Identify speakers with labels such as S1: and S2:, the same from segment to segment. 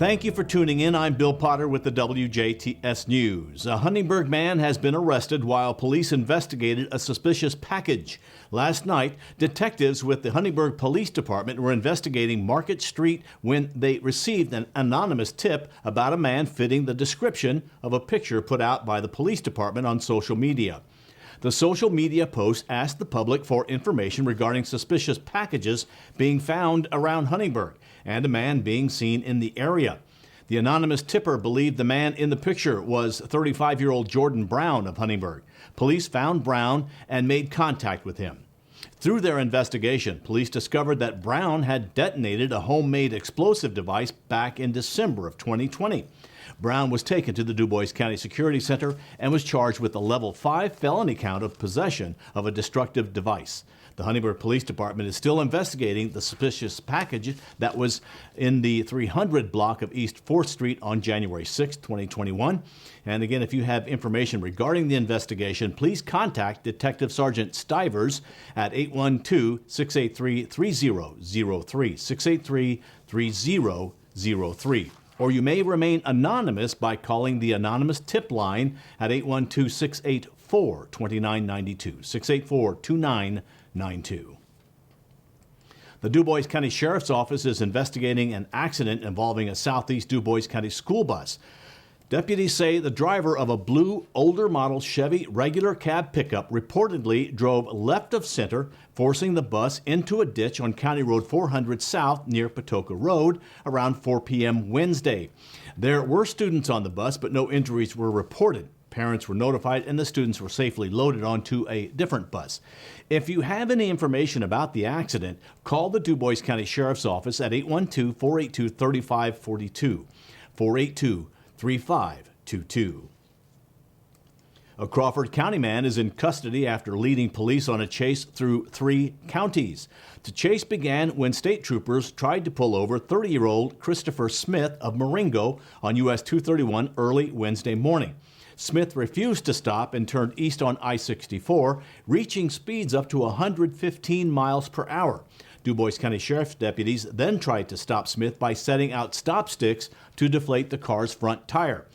S1: Thank you for tuning in. I'm Bill Potter with the WJTS News. A Huntingburg man has been arrested while police investigated a suspicious package. Last night, detectives with the Huntingburg Police Department were investigating Market Street when they received an anonymous tip about a man fitting the description of a picture put out by the police department on social media. The social media post asked the public for information regarding suspicious packages being found around Huntingburg and a man being seen in the area. The anonymous tipper believed the man in the picture was 35-year-old Jordan Brown of Huntingburg. Police found Brown and made contact with him. Through their investigation, police discovered that Brown had detonated a homemade explosive device back in December of 2020. Brown was taken to the Dubois County Security Center and was charged with a level 5 felony count of possession of a destructive device. The Huntingburg Police Department is still investigating the suspicious package that was in the 300 block of East 4th Street on January 6, 2021. And again, if you have information regarding the investigation, please contact Detective Sergeant Stivers at 812-683-3003, 683-3003. Or you may remain anonymous by calling the anonymous tip line at 812-684-2992, 684-2992. The Dubois County Sheriff's Office is investigating an accident involving a Southeast Dubois County school bus. Deputies say the driver of a blue, older model Chevy regular cab pickup reportedly drove left of center, forcing the bus into a ditch on County Road 400 South near Patoka Road around 4 p.m. Wednesday. There were students on the bus, but no injuries were reported. Parents were notified and the students were safely loaded onto a different bus. If you have any information about the accident, call the Dubois County Sheriff's Office at 812-482-3542, 482-3522. A Crawford County man is in custody after leading police on a chase through 3 counties. The chase began when state troopers tried to pull over 30-year-old Christopher Smith of Marengo on US 231 early Wednesday morning. Smith refused to stop and turned east on I-64, reaching speeds up to 115 miles per hour. Dubois County Sheriff's deputies then tried to stop Smith by setting out stop sticks to deflate the car's front tire.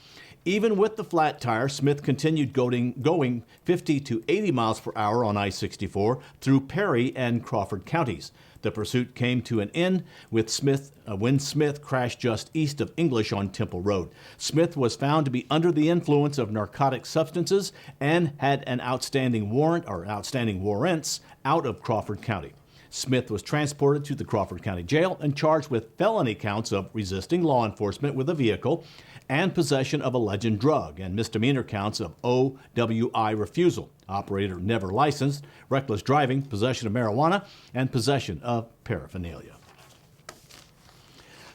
S1: Even with the flat tire, Smith continued going 50 to 80 miles per hour on I-64 through Perry and Crawford counties. The pursuit came to an end with when Smith crashed just east of English on Temple Road. Smith was found to be under the influence of narcotic substances and had an outstanding warrants out of Crawford County. Smith was transported to the Crawford County Jail and charged with felony counts of resisting law enforcement with a vehicle and possession of a legend drug, and misdemeanor counts of OWI refusal, operator never licensed, reckless driving, possession of marijuana, and possession of paraphernalia.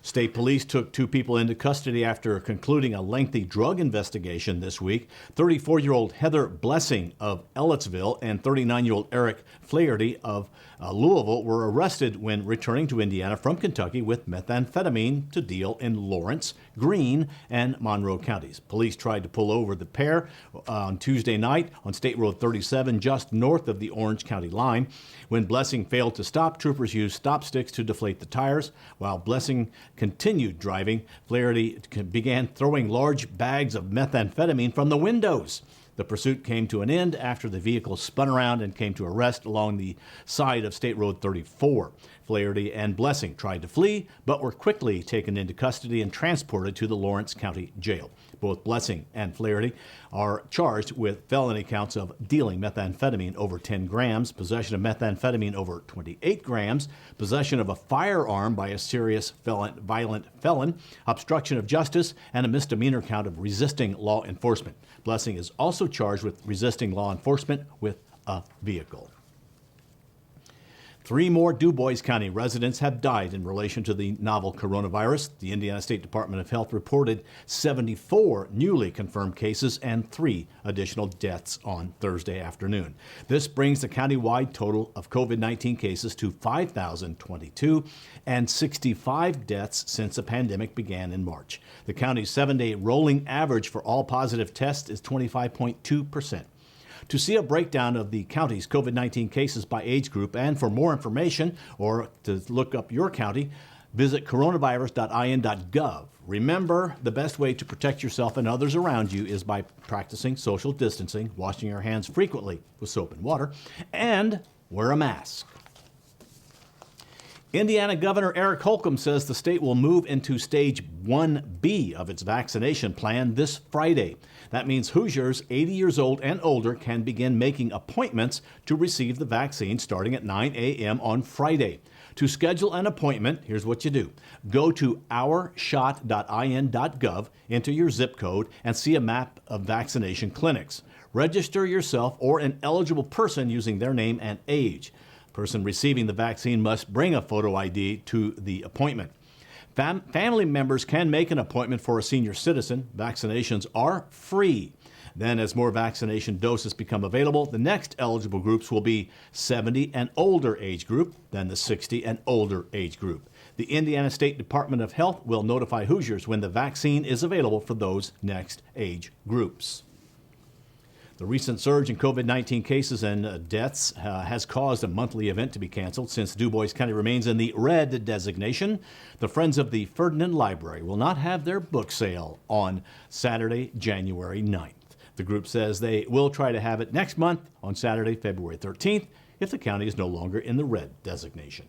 S1: State police took 2 people into custody after concluding a lengthy drug investigation this week. 34-year-old Heather Blessing of Ellettsville and 39-year-old Eric Flaherty of Louisville were arrested when returning to Indiana from Kentucky with methamphetamine to deal in Lawrence, Greene, and Monroe counties. Police tried to pull over the pair on Tuesday night on State Road 37 just north of the Orange County line. When Blessing failed to stop, troopers used stop sticks to deflate the tires. While Blessing continued driving, Flaherty began throwing large bags of methamphetamine from the windows. The pursuit came to an end after the vehicle spun around and came to a rest along the side of State Road 34. Flaherty and Blessing tried to flee, but were quickly taken into custody and transported to the Lawrence County Jail. Both Blessing and Flaherty are charged with felony counts of dealing methamphetamine over 10 grams, possession of methamphetamine over 28 grams, possession of a firearm by a serious violent felon, obstruction of justice, and a misdemeanor count of resisting law enforcement. Blessing is also charged with resisting law enforcement with a vehicle. 3 more Dubois County residents have died in relation to the novel coronavirus. The Indiana State Department of Health reported 74 newly confirmed cases and 3 additional deaths on Thursday afternoon. This brings the countywide total of COVID-19 cases to 5,022 and 65 deaths since the pandemic began in March. The county's 7-day rolling average for all positive tests is 25.2%. To see a breakdown of the county's COVID-19 cases by age group and for more information or to look up your county, visit coronavirus.in.gov. Remember, the best way to protect yourself and others around you is by practicing social distancing, washing your hands frequently with soap and water, and wear a mask. Indiana Governor Eric Holcomb says the state will move into Stage 1B of its vaccination plan this Friday. That means Hoosiers 80 years old and older can begin making appointments to receive the vaccine starting at 9 a.m. on Friday. To schedule an appointment, here's what you do. Go to ourshot.in.gov, enter your zip code, and see a map of vaccination clinics. Register yourself or an eligible person using their name and age. Person receiving the vaccine must bring a photo ID to the appointment. Family members can make an appointment for a senior citizen. Vaccinations are free. Then, as more vaccination doses become available, the next eligible groups will be 70 and older age group, then the 60 and older age group. The Indiana State Department of Health will notify Hoosiers when the vaccine is available for those next age groups. The recent surge in COVID-19 cases and deaths has caused a monthly event to be canceled. Since Dubois County remains in the red designation, the Friends of the Ferdinand Library will not have their book sale on Saturday, January 9th. The group says they will try to have it next month on Saturday, February 13th, if the county is no longer in the red designation.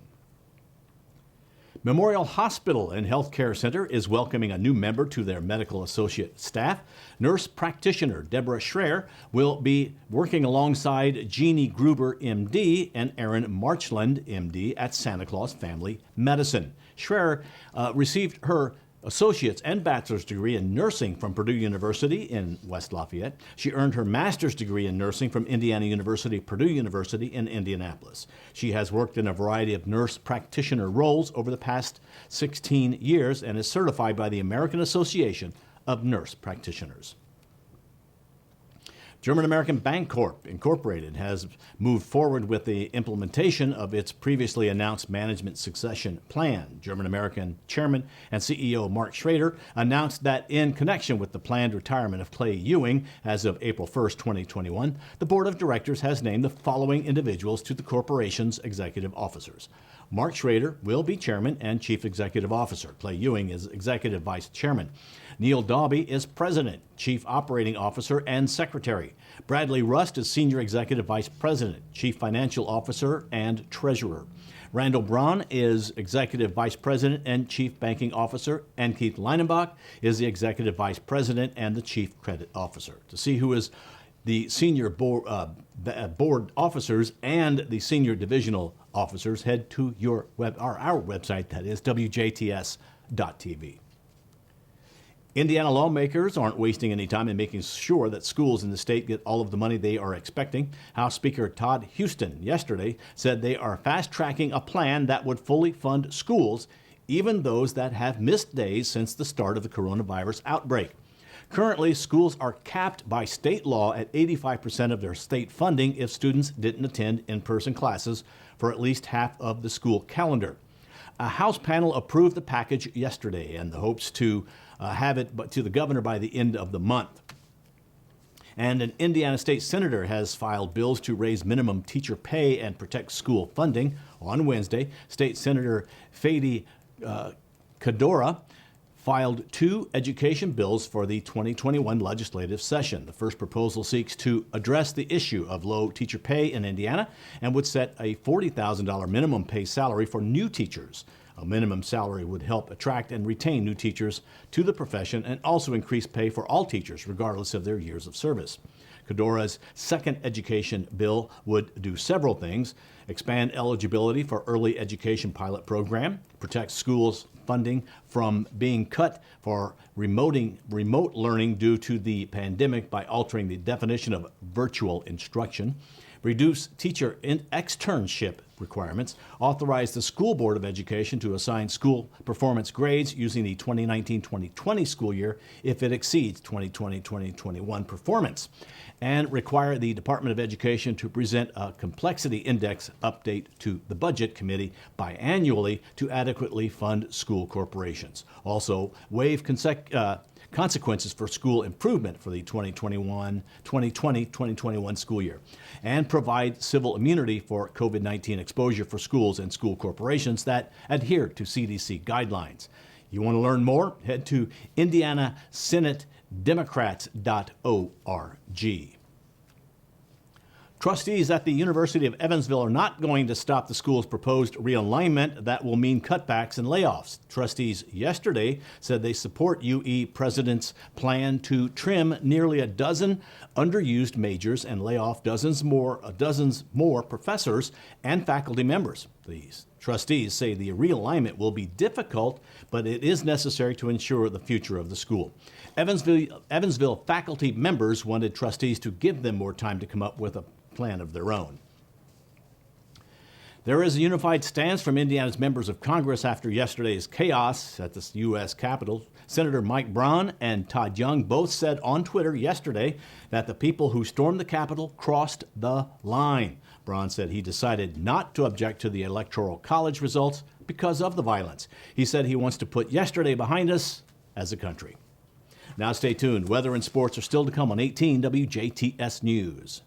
S1: Memorial Hospital and Health Care Center is welcoming a new member to their medical associate staff. Nurse practitioner Deborah Schreier will be working alongside Jeannie Gruber, MD, and Erin Marchland, MD, at Santa Claus Family Medicine. Schreier received her associate's and bachelor's degree in nursing from Purdue University in West Lafayette. She earned her master's degree in nursing from Indiana University, Purdue University in Indianapolis. She has worked in a variety of nurse practitioner roles over the past 16 years and is certified by the American Association of Nurse Practitioners. German American Bancorp Incorporated has moved forward with the implementation of its previously announced management succession plan. German American Chairman and CEO Mark Schrader announced that in connection with the planned retirement of Clay Ewing as of April 1st, 2021, the board of directors has named the following individuals to the corporation's executive officers. Mark Schrader will be chairman and chief executive officer. Clay Ewing is executive vice chairman. Neil Daube is president, chief operating officer, and secretary. Bradley Rust is senior executive vice president, chief financial officer, and treasurer. Randall Braun is executive vice president and chief banking officer, and Keith Leinenbach is the executive vice president and the chief credit officer. To see who is the senior board officers and the senior divisional officers, head to our website, that is WJTS.tv. Indiana lawmakers aren't wasting any time in making sure that schools in the state get all of the money they are expecting. House Speaker Todd Houston yesterday said they are fast-tracking a plan that would fully fund schools, even those that have missed days since the start of the coronavirus outbreak. Currently, schools are capped by state law at 85% of their state funding if students didn't attend in-person classes for at least half of the school calendar. A House panel approved the package yesterday and the hopes to have it to the governor by the end of the month. And an Indiana state senator has filed bills to raise minimum teacher pay and protect school funding. On Wednesday, State Senator Fady Kadora filed two education bills for the 2021 legislative session. The first proposal seeks to address the issue of low teacher pay in Indiana and would set a $40,000 minimum pay salary for new teachers. A minimum salary would help attract and retain new teachers to the profession and also increase pay for all teachers, regardless of their years of service. Kadora's second education bill would do several things: expand eligibility for early education pilot program, protect schools' funding from being cut for remote learning due to the pandemic by altering the definition of virtual instruction, reduce teacher externship requirements, authorize the School Board of Education to assign school performance grades using the 2019-2020 school year if it exceeds 2020-2021 performance, and require the Department of Education to present a complexity index update to the Budget Committee biannually to adequately fund school corporations. Also, waive consequences for school improvement for the 2020-2021 school year, and provide civil immunity for COVID-19 exposure for schools and school corporations that adhere to CDC guidelines. You want to learn more? Head to indianasenatedemocrats.org. Trustees at the University of Evansville are not going to stop the school's proposed realignment that will mean cutbacks and layoffs. Trustees yesterday said they support UE president's plan to trim nearly a dozen underused majors and lay off dozens more professors and faculty members. These trustees say the realignment will be difficult, but it is necessary to ensure the future of the school. Evansville faculty members wanted trustees to give them more time to come up with a plan of their own. There is a unified stance from Indiana's members of Congress after yesterday's chaos at the U.S. Capitol. Senator Mike Braun and Todd Young both said on Twitter yesterday that the people who stormed the Capitol crossed the line. Braun said he decided not to object to the Electoral College results because of the violence. He said he wants to put yesterday behind us as a country. Now stay tuned. Weather and sports are still to come on 18 WJTS News.